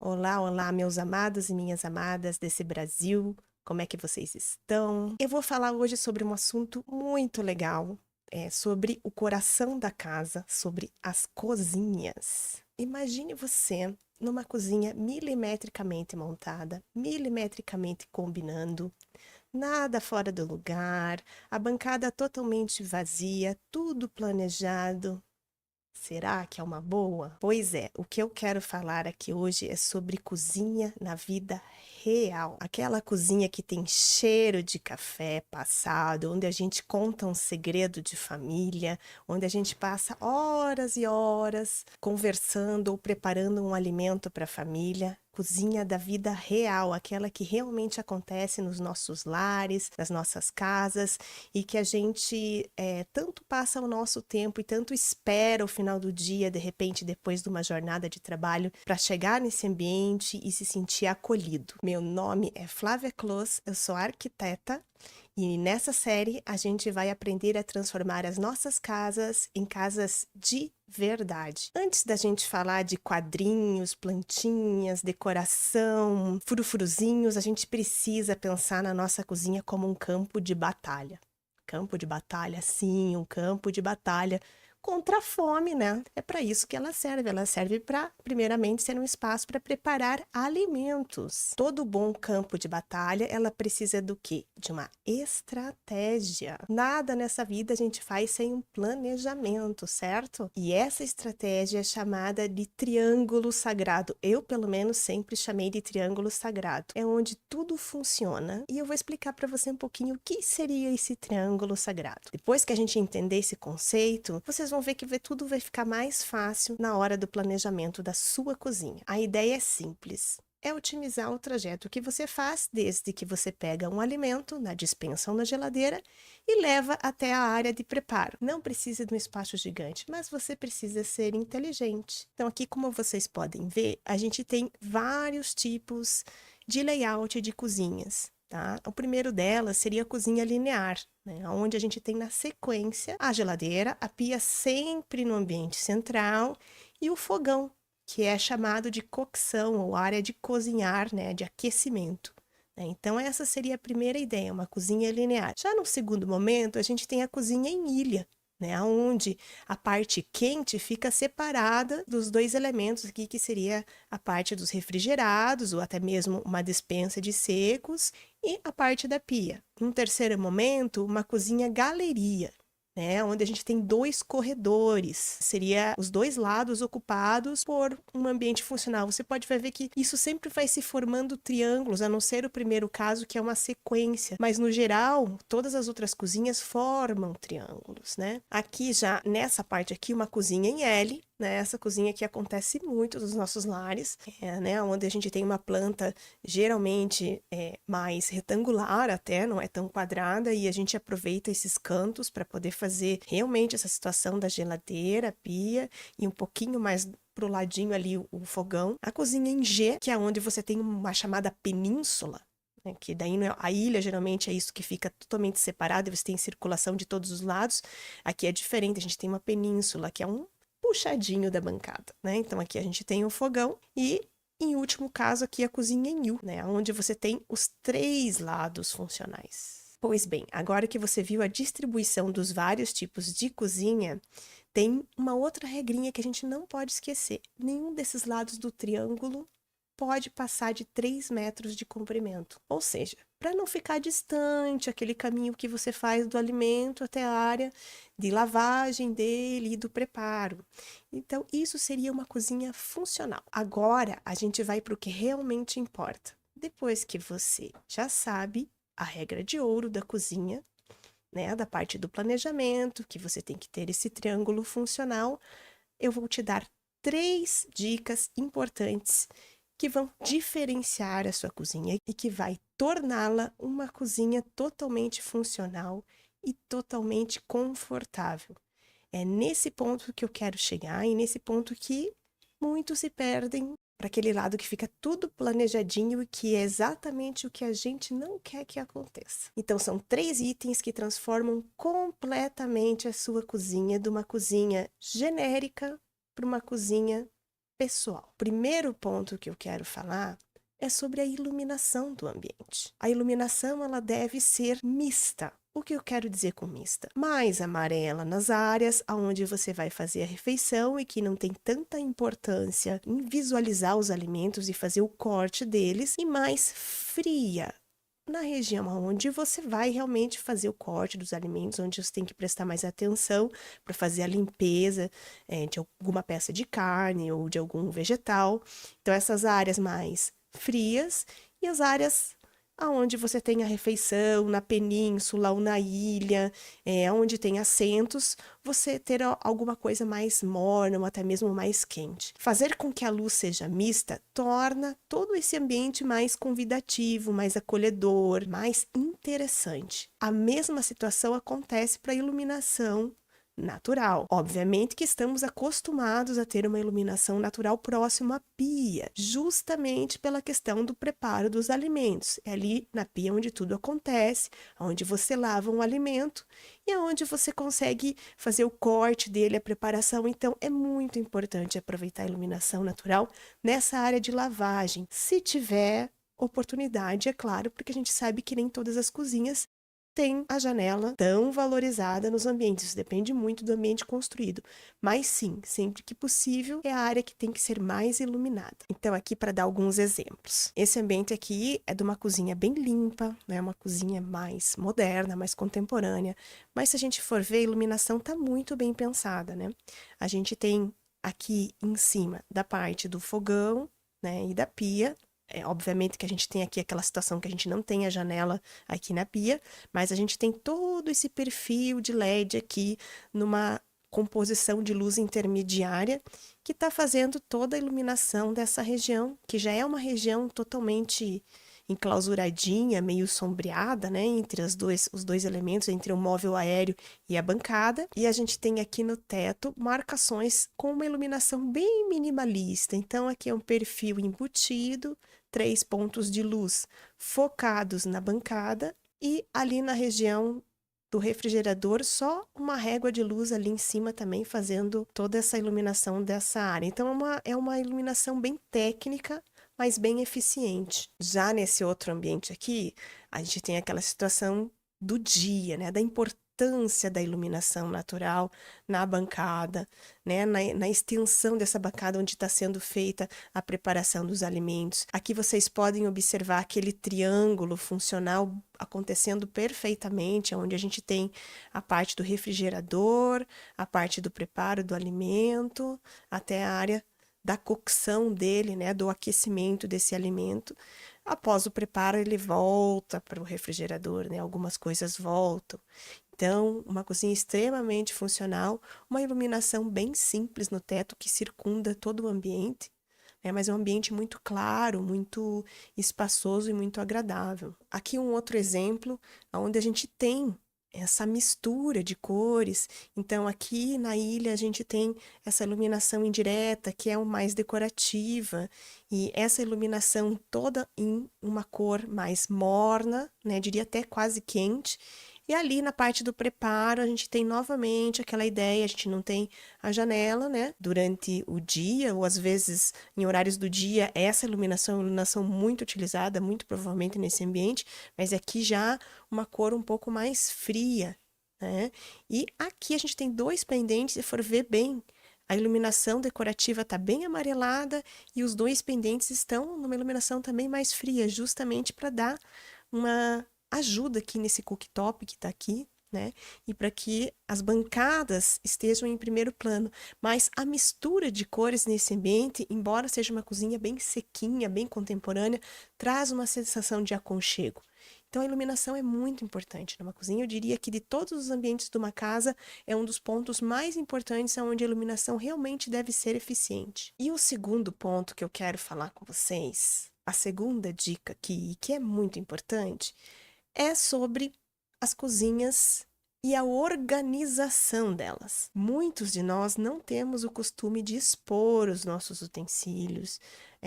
Olá, olá, meus amados e minhas amadas desse Brasil. Como é que vocês estão? Eu vou falar hoje sobre um assunto muito legal, sobre o coração da casa, sobre as cozinhas. Imagine você numa cozinha milimetricamente montada, milimetricamente combinando, nada fora do lugar, a bancada totalmente vazia, tudo planejado. Será que é uma boa? Pois é, o que eu quero falar aqui hoje é sobre cozinha na vida real. Aquela cozinha que tem cheiro de café passado, onde a gente conta um segredo de família, onde a gente passa horas e horas conversando ou preparando um alimento para a família. Cozinha da vida real, aquela que realmente acontece nos nossos lares, nas nossas casas e que a gente tanto passa o nosso tempo e tanto espera o final do dia, de repente, depois de uma jornada de trabalho, para chegar nesse ambiente e se sentir acolhido. Meu nome é Flávia Clos, eu sou arquiteta e nessa série a gente vai aprender a transformar as nossas casas em casas de verdade. Antes da gente falar de quadrinhos, plantinhas, decoração, furufuruzinhos, a gente precisa pensar na nossa cozinha como um campo de batalha. Campo de batalha, sim, um campo de batalha contra a fome, né? É para isso que ela serve. Ela serve para, primeiramente, ser um espaço para preparar alimentos. Todo bom campo de batalha, ela precisa do quê? De uma estratégia. Nada nessa vida a gente faz sem um planejamento, certo? E essa estratégia é chamada de triângulo sagrado. Eu, pelo menos, sempre chamei de triângulo sagrado. É onde tudo funciona. E eu vou explicar para você um pouquinho o que seria esse triângulo sagrado. Depois que a gente entender esse conceito, vocês vão ver que tudo vai ficar mais fácil na hora do planejamento da sua cozinha. A ideia é simples. É otimizar o trajeto que você faz desde que você pega um alimento na despensa ou na geladeira e leva até a área de preparo. Não precisa de um espaço gigante, mas você precisa ser inteligente. Então, aqui, como vocês podem ver, a gente tem vários tipos de layout de cozinhas. Tá? O primeiro delas seria a cozinha linear, né? Onde a gente tem na sequência a geladeira, a pia sempre no ambiente central e o fogão, que é chamado de cocção ou área de cozinhar, né? De aquecimento. Né? Então, essa seria a primeira ideia, uma cozinha linear. Já no segundo momento, a gente tem a cozinha em ilha, né, onde a parte quente fica separada dos dois elementos aqui, que seria a parte dos refrigerados, ou até mesmo uma despensa de secos, e a parte da pia. Num terceiro momento, uma cozinha galeria, né, onde a gente tem dois corredores, seria os dois lados ocupados por um ambiente funcional. Você pode ver que isso sempre vai se formando triângulos, a não ser o primeiro caso, que é uma sequência, mas no geral, todas as outras cozinhas formam triângulos, né? Aqui já, nessa parte aqui, uma cozinha em L, né? Essa cozinha que acontece muito nos nossos lares, né? Onde a gente tem uma planta geralmente mais retangular até, não é tão quadrada, e a gente aproveita esses cantos para poder fazer realmente essa situação da geladeira, pia, e um pouquinho mais pro ladinho ali o fogão. A cozinha em G, que é onde você tem uma chamada península, né, que daí a ilha geralmente é isso que fica totalmente separado e você tem circulação de todos os lados. Aqui é diferente, a gente tem uma península, que é um puxadinho da bancada, né? Então aqui a gente tem o fogão e, em último caso, aqui a cozinha em U, né? Onde você tem os três lados funcionais. Pois bem, agora que você viu a distribuição dos vários tipos de cozinha, tem uma outra regrinha que a gente não pode esquecer. Nenhum desses lados do triângulo pode passar de 3 metros de comprimento. Ou seja, para não ficar distante aquele caminho que você faz do alimento até a área de lavagem dele e do preparo. Então, isso seria uma cozinha funcional. Agora, a gente vai para o que realmente importa. Depois que você já sabe a regra de ouro da cozinha, né, da parte do planejamento, que você tem que ter esse triângulo funcional, eu vou te dar 3 dicas importantes que vão diferenciar a sua cozinha e que vai torná-la uma cozinha totalmente funcional e totalmente confortável. É nesse ponto que eu quero chegar e nesse ponto que muitos se perdem para aquele lado que fica tudo planejadinho e que é exatamente o que a gente não quer que aconteça. Então, são 3 itens que transformam completamente a sua cozinha de uma cozinha genérica para uma cozinha pessoal. Primeiro ponto que eu quero falar é sobre a iluminação do ambiente. A iluminação, ela deve ser mista. O que eu quero dizer com mista? Mais amarela nas áreas onde você vai fazer a refeição e que não tem tanta importância em visualizar os alimentos e fazer o corte deles, e mais fria na região onde você vai realmente fazer o corte dos alimentos, onde você tem que prestar mais atenção para fazer a limpeza de alguma peça de carne ou de algum vegetal. Então, essas áreas mais frias e as áreas aonde você tem a refeição, na península ou na ilha, onde tem assentos, você ter alguma coisa mais morna ou até mesmo mais quente. Fazer com que a luz seja mista torna todo esse ambiente mais convidativo, mais acolhedor, mais interessante. A mesma situação acontece para a iluminação natural. Obviamente que estamos acostumados a ter uma iluminação natural próxima à pia, justamente pela questão do preparo dos alimentos. É ali na pia onde tudo acontece, onde você lava um alimento e é onde você consegue fazer o corte dele, a preparação. Então, é muito importante aproveitar a iluminação natural nessa área de lavagem, se tiver oportunidade, é claro, porque a gente sabe que nem todas as cozinhas tem a janela tão valorizada nos ambientes. Isso depende muito do ambiente construído. Mas sim, sempre que possível, é a área que tem que ser mais iluminada. Então, aqui para dar alguns exemplos. Esse ambiente aqui é de uma cozinha bem limpa, né? Uma cozinha mais moderna, mais contemporânea. Mas se a gente for ver, a iluminação está muito bem pensada, né? A gente tem aqui em cima da parte do fogão, né? E da pia. Obviamente que a gente tem aqui aquela situação que a gente não tem a janela aqui na pia, mas a gente tem todo esse perfil de LED aqui numa composição de luz intermediária que está fazendo toda a iluminação dessa região, que já é uma região totalmente enclausuradinha, meio sombreada, né, entre os dois elementos, entre o móvel aéreo e a bancada. E a gente tem aqui no teto marcações com uma iluminação bem minimalista. Então, aqui é um perfil embutido, 3 pontos de luz focados na bancada e ali na região do refrigerador, só uma régua de luz ali em cima também fazendo toda essa iluminação dessa área. Então, é uma iluminação bem técnica, mas bem eficiente. Já nesse outro ambiente aqui, a gente tem aquela situação do dia, né? Da importância da iluminação natural na bancada, né? Na extensão dessa bancada onde está sendo feita a preparação dos alimentos. Aqui vocês podem observar aquele triângulo funcional acontecendo perfeitamente, onde a gente tem a parte do refrigerador, a parte do preparo do alimento, até a área da cocção dele, né, do aquecimento desse alimento. Após o preparo, ele volta para o refrigerador, né? Algumas coisas voltam. Então, uma cozinha extremamente funcional, uma iluminação bem simples no teto que circunda todo o ambiente, né? Mas é um ambiente muito claro, muito espaçoso e muito agradável. Aqui um outro exemplo, onde a gente tem essa mistura de cores. Então, aqui na ilha a gente tem essa iluminação indireta, que é o mais decorativa, e essa iluminação toda em uma cor mais morna, né? Diria até quase quente. E ali na parte do preparo, a gente tem novamente aquela ideia, a gente não tem a janela, né? Durante o dia, ou às vezes em horários do dia, essa iluminação é uma iluminação muito utilizada, muito provavelmente nesse ambiente, mas aqui já uma cor um pouco mais fria, né? E aqui a gente tem 2 pendentes, se for ver bem, a iluminação decorativa está bem amarelada e os 2 pendentes estão numa iluminação também mais fria, justamente para dar uma ajuda aqui nesse cooktop que está aqui, né? E para que as bancadas estejam em primeiro plano. Mas a mistura de cores nesse ambiente, embora seja uma cozinha bem sequinha, bem contemporânea, traz uma sensação de aconchego. Então, a iluminação é muito importante numa cozinha. Eu diria que de todos os ambientes de uma casa, é um dos pontos mais importantes onde a iluminação realmente deve ser eficiente. E o segundo ponto que eu quero falar com vocês, a segunda dica aqui, que é muito importante, é sobre as cozinhas e a organização delas. Muitos de nós não temos o costume de expor os nossos utensílios.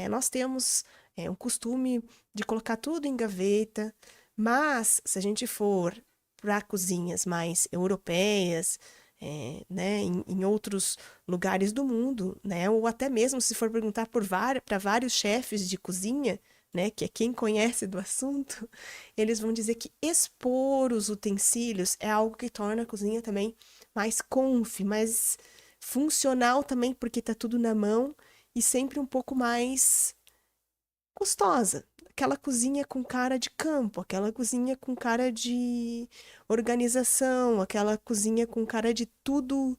Nós temos um costume de colocar tudo em gaveta, mas se a gente for para cozinhas mais europeias, né, em outros lugares do mundo, né, ou até mesmo se for perguntar para vários chefes de cozinha, né, que é quem conhece do assunto, eles vão dizer que expor os utensílios é algo que torna a cozinha também mais mais funcional também, porque está tudo na mão e sempre um pouco mais gostosa. Aquela cozinha com cara de campo, aquela cozinha com cara de organização, aquela cozinha com cara de tudo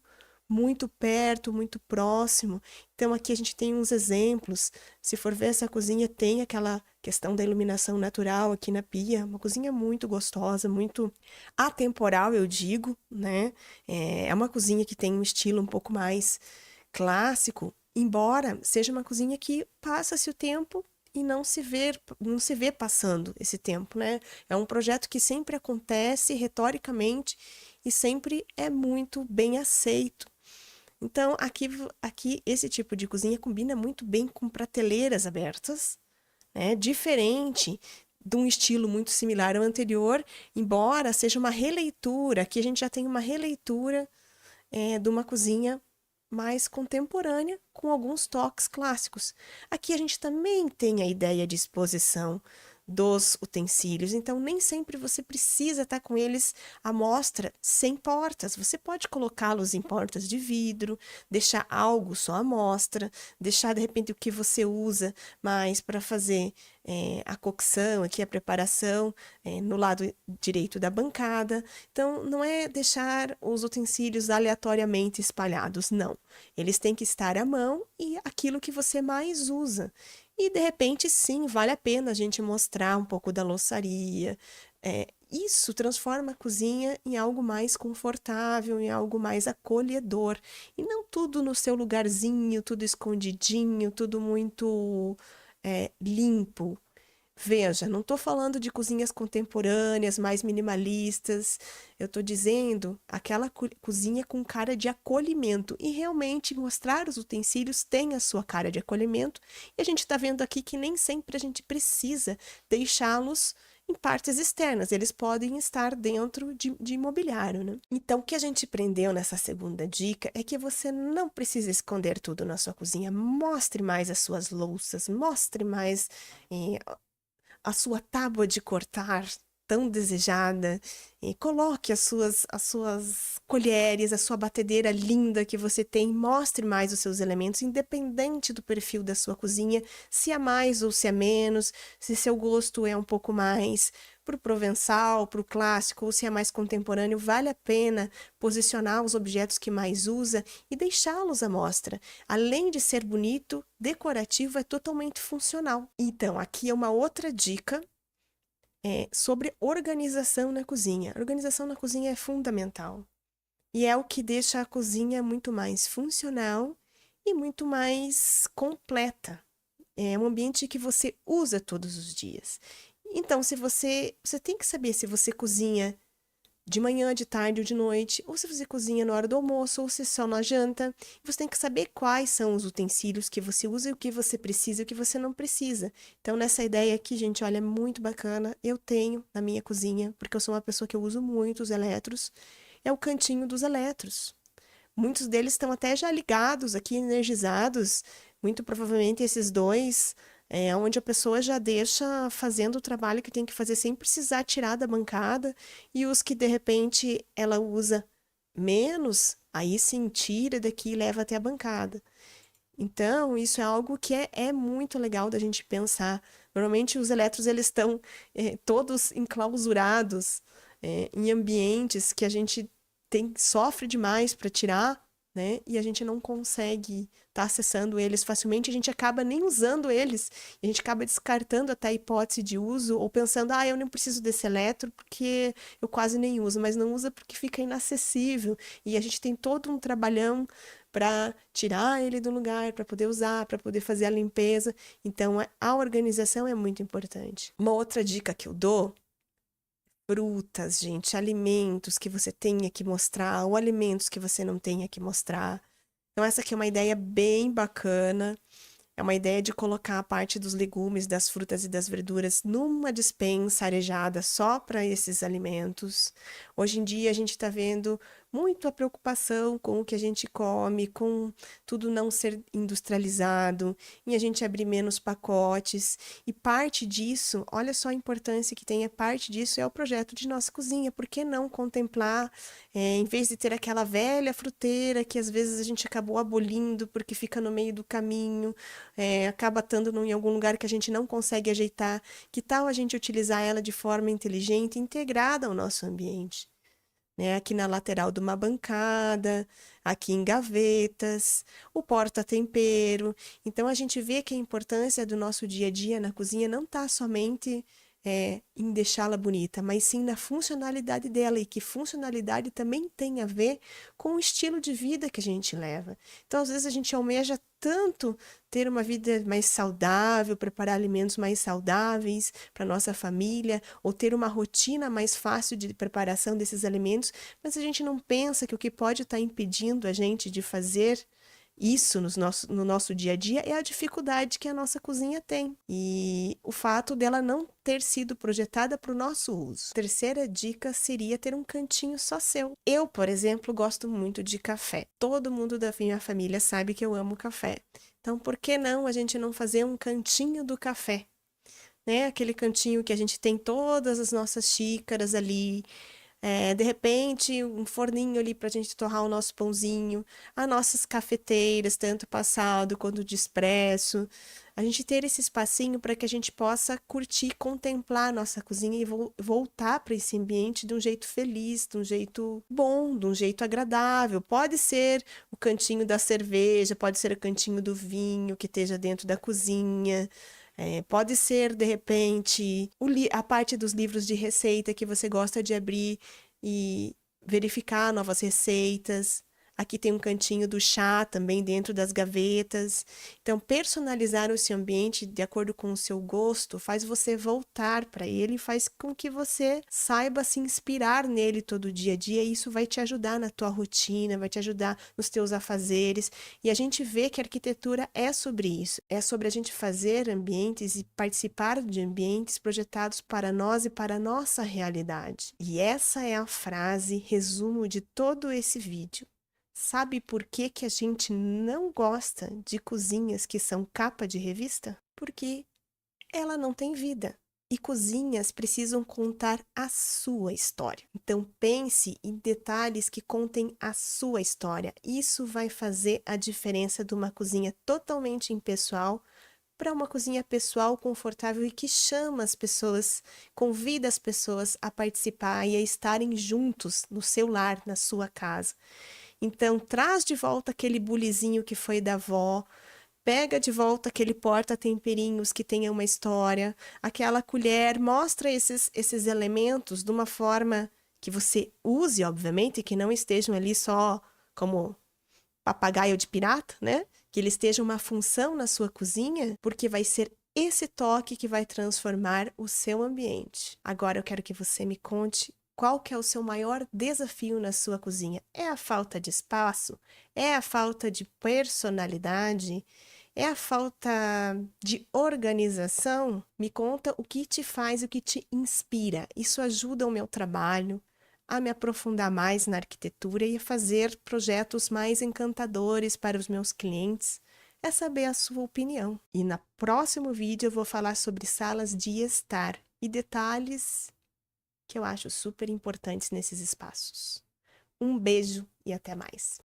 muito perto, muito próximo. Então aqui a gente tem uns exemplos. Se for ver essa cozinha, tem aquela questão da iluminação natural aqui na pia, uma cozinha muito gostosa, muito atemporal, eu digo, né? É uma cozinha que tem um estilo um pouco mais clássico, embora seja uma cozinha que passa-se o tempo e não se vê passando esse tempo, né? É um projeto que sempre acontece retoricamente e sempre é muito bem aceito. Então, aqui esse tipo de cozinha combina muito bem com prateleiras abertas, né? Diferente de um estilo muito similar ao anterior, embora seja uma releitura, aqui a gente já tem uma releitura de uma cozinha mais contemporânea, com alguns toques clássicos. Aqui a gente também tem a ideia de exposição dos utensílios, então nem sempre você precisa estar com eles à mostra sem portas. Você pode colocá-los em portas de vidro, deixar algo só à mostra, deixar de repente o que você usa mais para fazer a cocção, aqui a preparação no lado direito da bancada. Então, não é deixar os utensílios aleatoriamente espalhados, não. Eles têm que estar à mão e aquilo que você mais usa. E de repente, sim, vale a pena a gente mostrar um pouco da louçaria. Isso transforma a cozinha em algo mais confortável, em algo mais acolhedor. E não tudo no seu lugarzinho, tudo escondidinho, tudo muito limpo. Veja, não estou falando de cozinhas contemporâneas, mais minimalistas. Eu estou dizendo aquela cozinha com cara de acolhimento. E realmente mostrar os utensílios tem a sua cara de acolhimento. E a gente está vendo aqui que nem sempre a gente precisa deixá-los em partes externas. Eles podem estar dentro de mobiliário, né? Então, o que a gente aprendeu nessa segunda dica é que você não precisa esconder tudo na sua cozinha. Mostre mais as suas louças, mostre mais a sua tábua de cortar tão desejada, e coloque as suas colheres, a sua batedeira linda que você tem, mostre mais os seus elementos, independente do perfil da sua cozinha, se há mais ou se há menos, se seu gosto é um pouco mais para o provençal, para o clássico, ou se é mais contemporâneo, vale a pena posicionar os objetos que mais usa e deixá-los à mostra. Além de ser bonito, decorativo, é totalmente funcional. Então, aqui é uma outra dica sobre organização na cozinha. A organização na cozinha é fundamental. E é o que deixa a cozinha muito mais funcional e muito mais completa. É um ambiente que você usa todos os dias. Então, se você tem que saber se você cozinha de manhã, de tarde ou de noite, ou se você cozinha na hora do almoço, ou se só na janta. Você tem que saber quais são os utensílios que você usa e o que você precisa e o que você não precisa. Então, nessa ideia aqui, gente, olha, é muito bacana. Eu tenho na minha cozinha, porque eu sou uma pessoa que eu uso muito os eletros, é o cantinho dos eletros. Muitos deles estão até já ligados aqui, energizados. Muito provavelmente esses dois é onde a pessoa já deixa fazendo o trabalho que tem que fazer sem precisar tirar da bancada. E os que de repente ela usa menos, aí sim tira daqui e leva até a bancada. Então, isso é algo que é muito legal da gente pensar. Normalmente os eletros eles estão todos enclausurados em ambientes que a gente sofre demais para tirar, né? E a gente não consegue estar acessando eles facilmente, a gente acaba nem usando eles, a gente acaba descartando até a hipótese de uso, ou pensando, eu não preciso desse eletro porque eu quase nem uso, mas não usa porque fica inacessível, e a gente tem todo um trabalhão para tirar ele do lugar, para poder usar, para poder fazer a limpeza. Então, a organização é muito importante. Uma outra dica que eu dou: frutas, gente, alimentos que você tenha que mostrar, ou alimentos que você não tenha que mostrar. Então, essa aqui é uma ideia bem bacana. É uma ideia de colocar a parte dos legumes, das frutas e das verduras numa despensa arejada só para esses alimentos. Hoje em dia, a gente está vendo muito a preocupação com o que a gente come, com tudo não ser industrializado, em a gente abrir menos pacotes. E parte disso, olha só a importância que tem, parte disso é o projeto de Nossa Cozinha. Por que não contemplar, em vez de ter aquela velha fruteira que às vezes a gente acabou abolindo porque fica no meio do caminho, acaba estando em algum lugar que a gente não consegue ajeitar, que tal a gente utilizar ela de forma inteligente, integrada ao nosso ambiente? Né? Aqui na lateral de uma bancada, aqui em gavetas, o porta-tempero. Então a gente vê que a importância do nosso dia a dia na cozinha não está somente em deixá-la bonita, mas sim na funcionalidade dela, e que funcionalidade também tem a ver com o estilo de vida que a gente leva. Então, às vezes, a gente almeja tanto ter uma vida mais saudável, preparar alimentos mais saudáveis para nossa família, ou ter uma rotina mais fácil de preparação desses alimentos, mas a gente não pensa que o que pode estar impedindo a gente de fazer isso no nosso dia a dia é a dificuldade que a nossa cozinha tem e o fato dela não ter sido projetada para o nosso uso. Terceira dica seria ter um cantinho só seu. Eu, por exemplo, gosto muito de café. Todo mundo da minha família sabe que eu amo café. Então, por que não a gente não fazer um cantinho do café? Né? Aquele cantinho que a gente tem todas as nossas xícaras ali, de repente, um forninho ali para a gente torrar o nosso pãozinho, as nossas cafeteiras, tanto passado quanto de expresso. A gente ter esse espacinho para que a gente possa curtir, contemplar a nossa cozinha e voltar para esse ambiente de um jeito feliz, de um jeito bom, de um jeito agradável. Pode ser o cantinho da cerveja, pode ser o cantinho do vinho que esteja dentro da cozinha. Pode ser, de repente, a parte dos livros de receita que você gosta de abrir e verificar novas receitas. Aqui tem um cantinho do chá também dentro das gavetas. Então, personalizar o seu ambiente de acordo com o seu gosto faz você voltar para ele, faz com que você saiba se inspirar nele todo dia a dia, e isso vai te ajudar na tua rotina, vai te ajudar nos teus afazeres. E a gente vê que a arquitetura é sobre isso, é sobre a gente fazer ambientes e participar de ambientes projetados para nós e para a nossa realidade. E essa é a frase resumo de todo esse vídeo. Sabe por que que a gente não gosta de cozinhas que são capa de revista? Porque ela não tem vida. E cozinhas precisam contar a sua história. Então pense em detalhes que contem a sua história. Isso vai fazer a diferença de uma cozinha totalmente impessoal para uma cozinha pessoal, confortável e que chama as pessoas, convida as pessoas a participar e a estarem juntos no seu lar, na sua casa. Então, traz de volta aquele bulizinho que foi da avó, pega de volta aquele porta-temperinhos que tenha uma história, aquela colher, mostra esses elementos de uma forma que você use, obviamente, que não estejam ali só como papagaio de pirata, né? Que ele esteja uma função na sua cozinha, porque vai ser esse toque que vai transformar o seu ambiente. Agora eu quero que você me conte qual que é o seu maior desafio na sua cozinha. É a falta de espaço? É a falta de personalidade? É a falta de organização? Me conta o que te faz, o que te inspira. Isso ajuda o meu trabalho a me aprofundar mais na arquitetura e a fazer projetos mais encantadores para os meus clientes. É saber a sua opinião. E no próximo vídeo eu vou falar sobre salas de estar e detalhes que eu acho super importantes nesses espaços. Um beijo e até mais!